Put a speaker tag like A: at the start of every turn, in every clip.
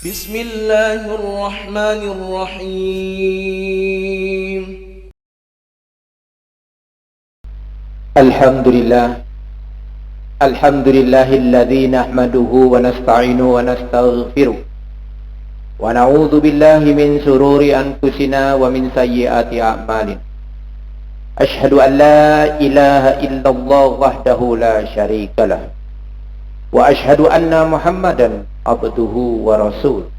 A: Bismillahirrahmanirrahim.
B: Alhamdulillah. Alhamdulillahilladzi nahmaduhu wa nasta'inuhu wa nastaghfiruh. Wa na'udzu billahi min shururi anfusina wa min sayyiati a'malina. Asyhadu an la ilaha illallah wahdahu la syarika lah. Wa asyhadu anna Muhammadan abduhu wa rasul.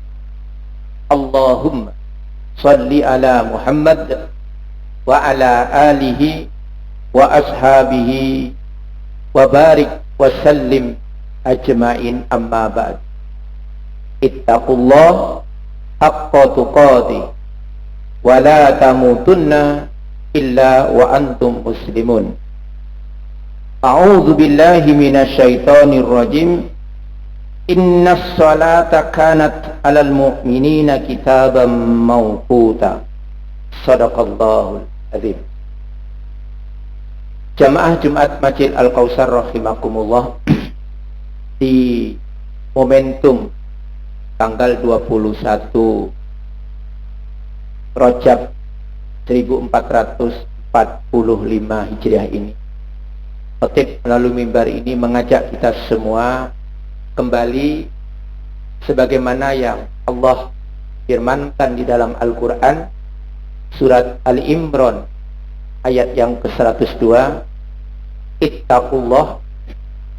B: Allahumma shalli ala Muhammad wa ala alihi wa ashabihi wa barik wa sallim ajmain, amma ba'd. Ittaqullah haqqa tuqatih wa la tamutunna illa wa antum muslimun. A'udzu billahi minasy syaithanir rajim. Innas salata kanat 'alal mu'minina kitaban mawquta. Shadaqallahul azim. Jamaah Jumat Masjid Al-Kautsar rahimakumullah, di momentum tanggal 21 Rajab 1445 Hijriah ini, khatib melalui mimbar ini mengajak kita semua kembali sebagaimana yang Allah firmankan di dalam Al-Quran, surat Al-Imran ayat yang ke-102. Ittaqullah,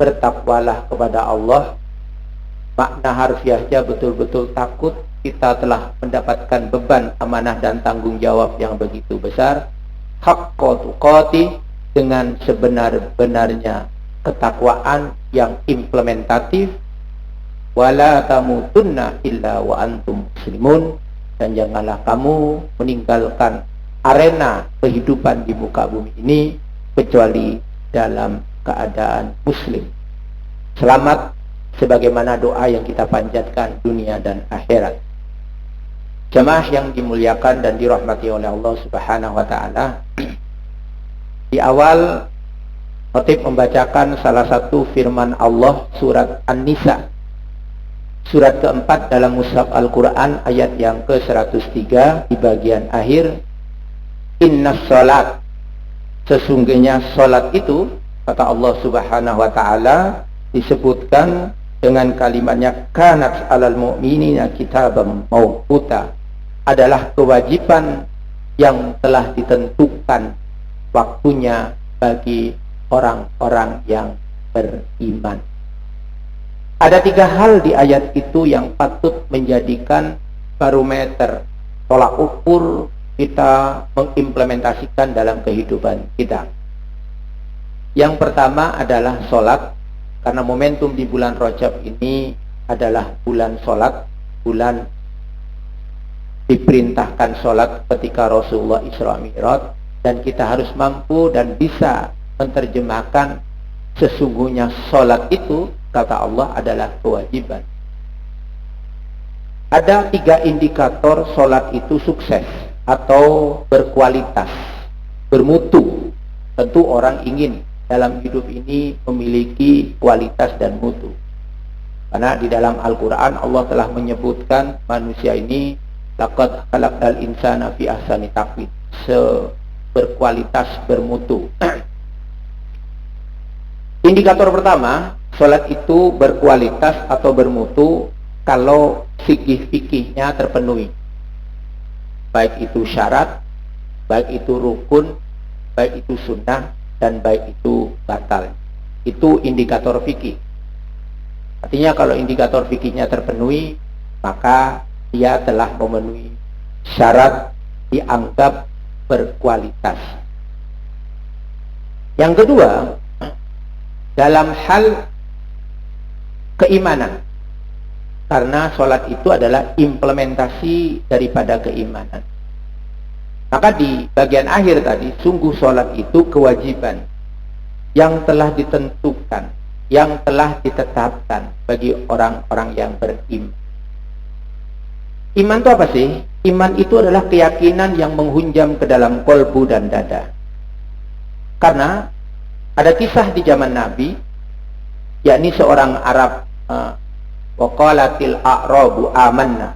B: bertakwalah kepada Allah. Makna harfiahnya betul-betul takut. Kita telah mendapatkan beban, amanah dan tanggung jawab yang begitu besar. Haqqa tuqatih, dengan sebenar-benarnya ketakwaan yang implementatif. Wala tamutunna illa wa antum muslimun, dan janganlah kamu meninggalkan arena kehidupan di muka bumi ini kecuali dalam keadaan muslim. Selamat sebagaimana doa yang kita panjatkan dunia dan akhirat. Jamaah yang dimuliakan dan dirahmati oleh Allah Subhanahu wa taala, di awal khatib membacakan salah satu firman Allah, surat An-Nisa, surat keempat dalam mushaf Al-Quran, ayat yang ke-103, di bagian akhir. Innas salat, sesungguhnya salat itu, kata Allah Subhanahu wa taala, disebutkan dengan kalimatnya kanat 'alal mu'minina kitaban mawquta, adalah kewajiban yang telah ditentukan waktunya bagi orang-orang yang beriman. Ada 3 hal di ayat itu yang patut menjadikan barometer, tolak ukur kita mengimplementasikan dalam kehidupan kita. Yang pertama adalah sholat, karena momentum di bulan Rajab ini adalah bulan sholat, bulan diperintahkan sholat ketika Rasulullah Isra Mi'raj, dan kita harus mampu dan bisa menerjemahkan sesungguhnya sholat itu, kata Allah, adalah kewajiban. Ada 3 indikator sholat itu sukses atau berkualitas, bermutu. Tentu orang ingin dalam hidup ini memiliki kualitas dan mutu, karena di dalam Al-Quran Allah telah menyebutkan manusia ini laqad khalaqal insana fi ahsani taqwim, berkualitas, bermutu. Indikator pertama, sholat itu berkualitas atau bermutu kalau fikih-fikihnya terpenuhi, baik itu syarat, baik itu rukun, baik itu sunnah, dan baik itu batal. Itu indikator fikih. Artinya kalau indikator fikihnya terpenuhi, maka dia telah memenuhi syarat, dianggap berkualitas. Yang kedua, dalam hal keimanan, karena sholat itu adalah implementasi daripada keimanan. Maka di bagian akhir tadi, sungguh sholat itu kewajiban yang telah ditentukan, yang telah ditetapkan bagi orang-orang yang beriman. Iman itu apa sih? Iman itu adalah keyakinan yang menghunjam ke dalam kolbu dan dada. Karena ada kisah di zaman Nabi, yakni seorang Arab wa qalatil a'rabu amanna.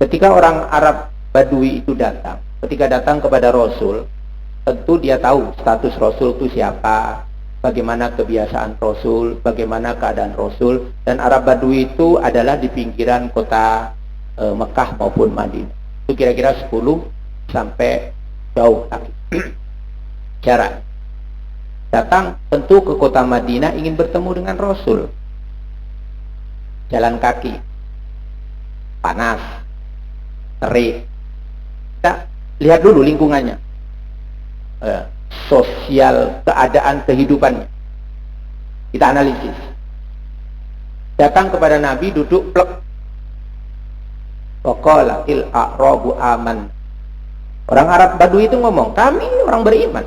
B: Ketika orang Arab Badui itu datang, ketika datang kepada Rasul, tentu dia tahu status Rasul itu siapa, bagaimana kebiasaan Rasul, bagaimana keadaan Rasul. Dan Arab Badui itu adalah di pinggiran kota Mekah maupun Madinah. Itu kira-kira 10 sampai jauh kaki jarak. Datang tentu ke kota Madinah ingin bertemu dengan Rasul. Jalan kaki, panas, terik. Kita lihat dulu lingkungannya, sosial, keadaan kehidupannya. Kita analisis. Datang kepada Nabi, duduk plek. Waqalatil a'rabu aman. Orang Arab Badui itu ngomong, kami orang beriman.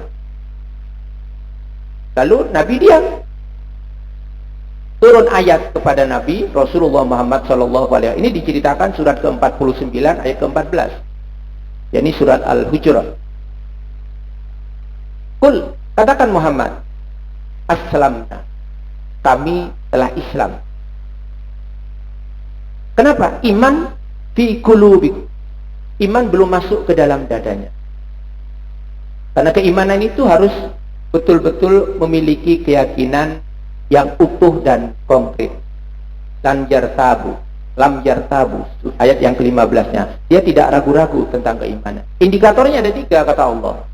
B: Lalu Nabi diam. Turun ayat kepada Nabi Rasulullah Muhammad SAW. Ini diceritakan surat ke-49 ayat ke-14. yakni surat Al-Hujurat. Kul, katakan Muhammad, aslamna, kami telah Islam. Kenapa? Iman fi qulubikum. Iman belum masuk ke dalam dadanya. Karena keimanan itu harus betul-betul memiliki keyakinan yang utuh dan konkret. Lam yartabu, ayat yang ke-15-nya. Dia tidak ragu-ragu tentang keimanan. Indikatornya ada 3, kata Allah.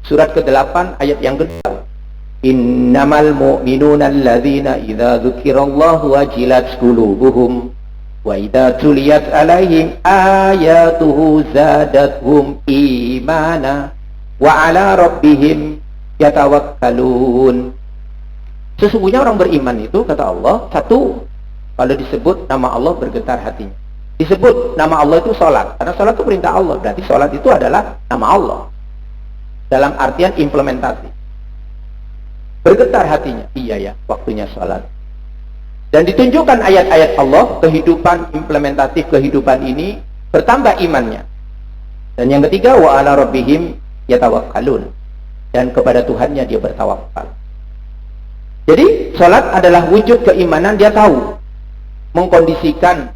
B: Surat ke-8 ayat yang kedua. Innamal mu'minuna alladzina idza dzukirallahu wajilat qulubuhum wa idza tuliyat alaihim ayatuhu zadatuhum imana wa ala rabbihim yatawakkalun. Sesungguhnya orang beriman itu, kata Allah, satu, kalau disebut nama Allah bergetar hatinya. Disebut nama Allah itu sholat, karena sholat itu perintah Allah, berarti sholat itu adalah nama Allah dalam artian implementasi. Bergetar hatinya, iya ya, waktunya sholat. Dan ditunjukkan ayat-ayat Allah, kehidupan implementatif kehidupan ini bertambah imannya. Dan yang ketiga, wa ala rabbihim yatawakkalun, dan kepada Tuhannya dia bertawakal. Jadi sholat adalah wujud keimanan. Dia tahu mengkondisikan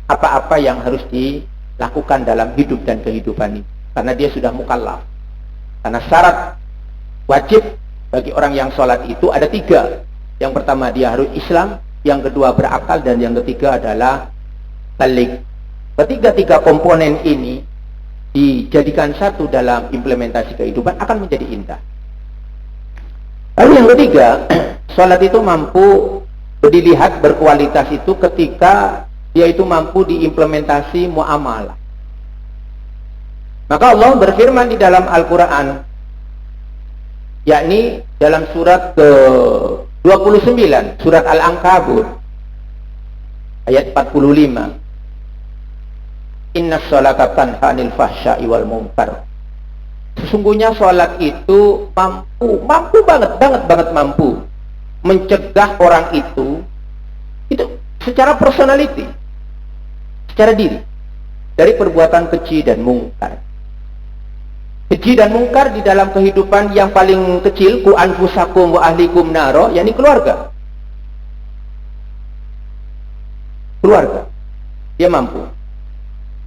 B: apa-apa yang harus dilakukan dalam hidup dan kehidupan ini, karena dia sudah mukallaf. Karena syarat wajib bagi orang yang sholat itu ada 3. Yang pertama, dia harus Islam, yang kedua berakal, dan yang ketiga adalah balik. Ketiga-tiga komponen ini dijadikan satu dalam implementasi kehidupan akan menjadi indah. Lalu yang ketiga, sholat itu mampu dilihat berkualitas itu ketika dia itu mampu diimplementasi muamalah. Maka Allah berfirman di dalam Al-Quran, yakni dalam surat ke-29, surat Al-Ankabut, ayat 45. Inna sholata tanha 'anil fahsya'i wal munkar. Sesungguhnya sholat itu mampu banget mampu mencegah orang itu secara personality, secara diri, dari perbuatan keji dan mungkar. Keji dan mungkar di dalam kehidupan yang paling kecil, ku anfusakum wa ahlikum naro, yakni keluarga. Keluarga, dia mampu.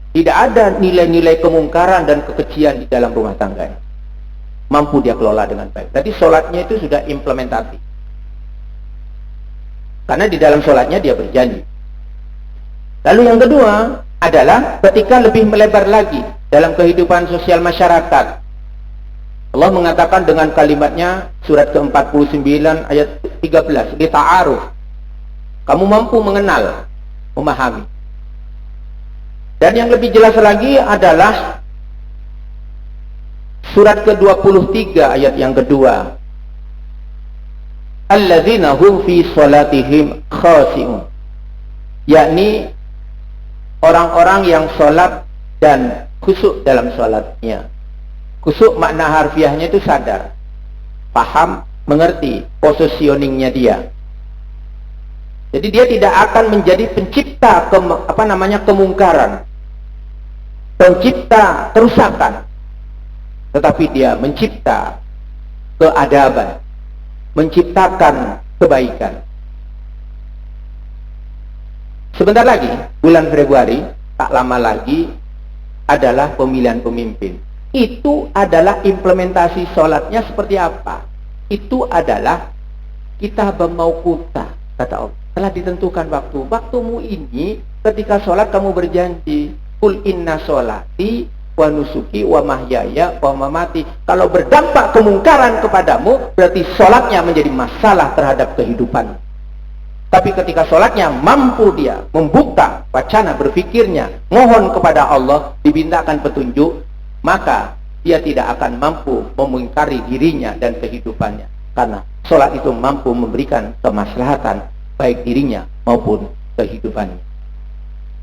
B: Tidak ada nilai-nilai kemungkaran dan kekejian di dalam rumah tangganya. Mampu dia kelola dengan baik. Berarti sholatnya itu sudah implementatif. Karena di dalam sholatnya dia berjanji. Lalu yang kedua adalah ketika lebih melebar lagi dalam kehidupan sosial masyarakat. Allah mengatakan dengan kalimatnya, surat ke-49 ayat 13, li ta'aruf. Kamu mampu mengenal, memahami. Dan yang lebih jelas lagi adalah surat ke-23 ayat yang kedua. Alladzina hum fi sholatihim khashi'un. Yakni orang-orang yang sholat dan khusyuk dalam sholatnya. Khusyuk makna harfiahnya itu sadar, paham, mengerti positioningnya dia. Jadi dia tidak akan menjadi pencipta kemungkaran, pencipta kerusakan, tetapi dia mencipta keadaban, menciptakan kebaikan. Sebentar lagi, bulan Februari, tak lama lagi adalah pemilihan pemimpin. Itu adalah implementasi sholatnya seperti apa? Itu adalah kita bermaukuta, kata Allah. Telah ditentukan waktu. Waktumu ini ketika sholat kamu berjanji, Qul inna sholati wa nusuki wa mahyaya wa mamati. Kalau berdampak kemungkaran kepadamu, berarti sholatnya menjadi masalah terhadap kehidupan. Tapi ketika sholatnya mampu dia membuka wacana berfikirnya, mohon kepada Allah, dimintakan petunjuk, maka dia tidak akan mampu memungkari dirinya dan kehidupannya. Karena sholat itu mampu memberikan kemaslahatan baik dirinya maupun kehidupannya.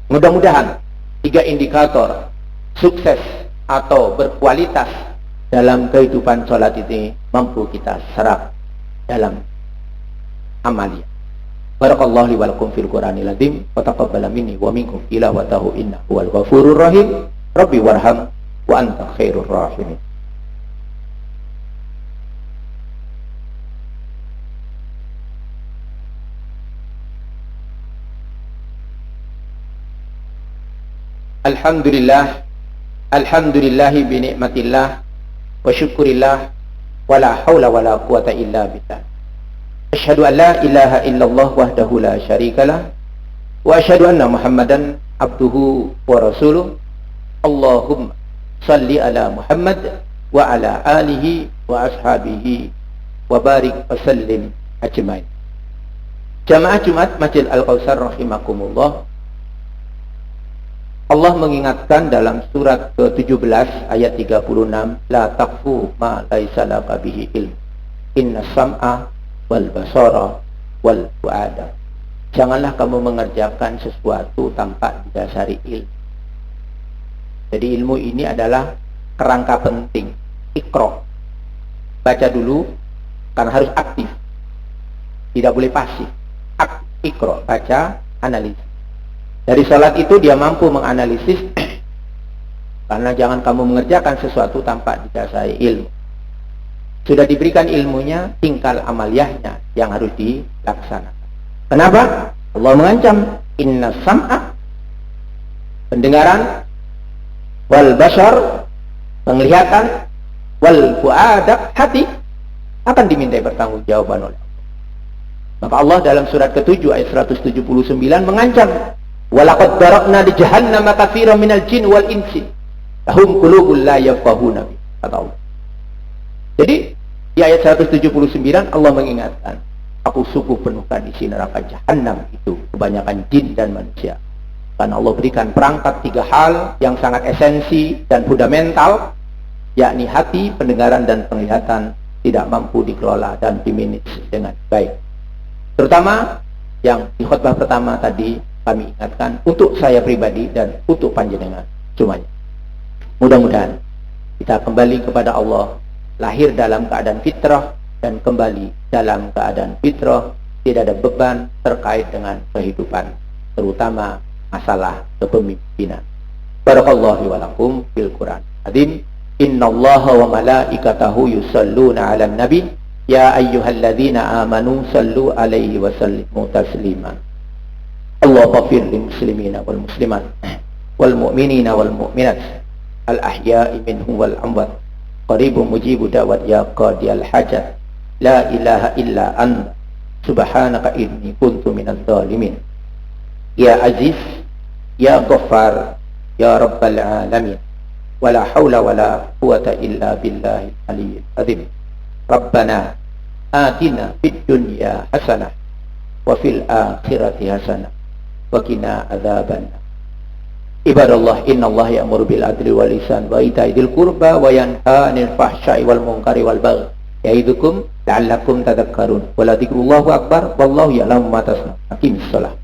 B: Mudah-mudahan 3 indikator sukses atau berkualitas dalam kehidupan sholat ini mampu kita serap dalam amalia. Barakallahu li wa lakum fil Qur'anil azim wa taqabbala minni wa minkum tilawatahu innahu huwal ghafurur rahim. Rabbi warham wa anta khairur rahimin. Alhamdulillah, alhamdulillahi bi ni'matillah wa syukurillah wa la hawla wa la quwata illa billah. Asyhadu an la ilaha illallah wahdahu la syarikalah wa asyhadu anna Muhammadan abduhu wa rasuluh. Allahumma salli ala Muhammad wa ala alihi wa ashabihi wa barik wa sallim ajmain. Jamaah Jumat Masjid Al-Kautsar rahimakumullah. Allah mengingatkan dalam surat ke-17 ayat 36, la taqfu ma laisa laka bihi ilm inna sam'a wal basara wal fuada. Janganlah kamu mengerjakan sesuatu tanpa didasari ilmu. Jadi ilmu ini adalah kerangka penting. Iqra, baca dulu, karena harus aktif, tidak boleh pasif. Iqra, baca, analisis. Dari salat itu dia mampu menganalisis, karena jangan kamu mengerjakan sesuatu tanpa didasari ilmu. Sudah diberikan ilmunya, tinggal amaliyahnya yang harus dilaksanakan. Kenapa? Allah mengancam, inna sam'a, pendengaran, wal basar, penglihatan, wal fuada, hati, akan dimintai pertanggungjawaban oleh Allah. Maka Allah dalam surat ke-7 ayat 179 mengancam, walaqad darabna li jahannama katsiran minal jin wal insi lahum qulubun la yafqahuna bi, kata Allah. Jadi di ayat 179 Allah mengingatkan, aku sungguh penuhkan isi neraka jahanam itu kebanyakan jin dan manusia. Karena Allah berikan perangkat 3 hal yang sangat esensi dan fundamental, yakni hati, pendengaran dan penglihatan tidak mampu dikelola dan dimanage dengan baik. Terutama yang di khutbah pertama tadi kami ingatkan untuk saya pribadi dan untuk panjenengan semuanya. Mudah-mudahan kita kembali kepada Allah, lahir dalam keadaan fitrah dan kembali dalam keadaan fitrah, tidak ada beban terkait dengan kehidupan, terutama masalah kepemimpinan. Barakallahu wa lakum fil Qur'an azim. Innallaha wa malaikatahu yusalluna 'alan nabi ya ayyuhalladzina amanu sallu 'alaihi wa sallimu taslima. Allahumma fir lil muslimina wal muslimat wal mu'minina wal mu'minat al ahya'i minhum wal amwat qaribun mujibu da'wat ya qadiyal hajat la ilaha illa anta subhanaka inni kuntu minadh dhalimin. Ya aziz ya ghaffar ya rabbal alamin wala haula wala quwata illa billahil aliyyil azim. Rabbana atina fid dunya hasanah wa fil akhirati hasanah wa qina adzabannar. Ibadallah, innallaha ya'muru bil adli wal ihsan wa ita'i dzil qurba wa yanha 'anil fahsya'i wal munkari wal baghi ya'idukum la'allakum tadhakkarun. Wa la dzikrullahi akbar wallahu ya'lamu ma tasna'un. Aqimis shalah.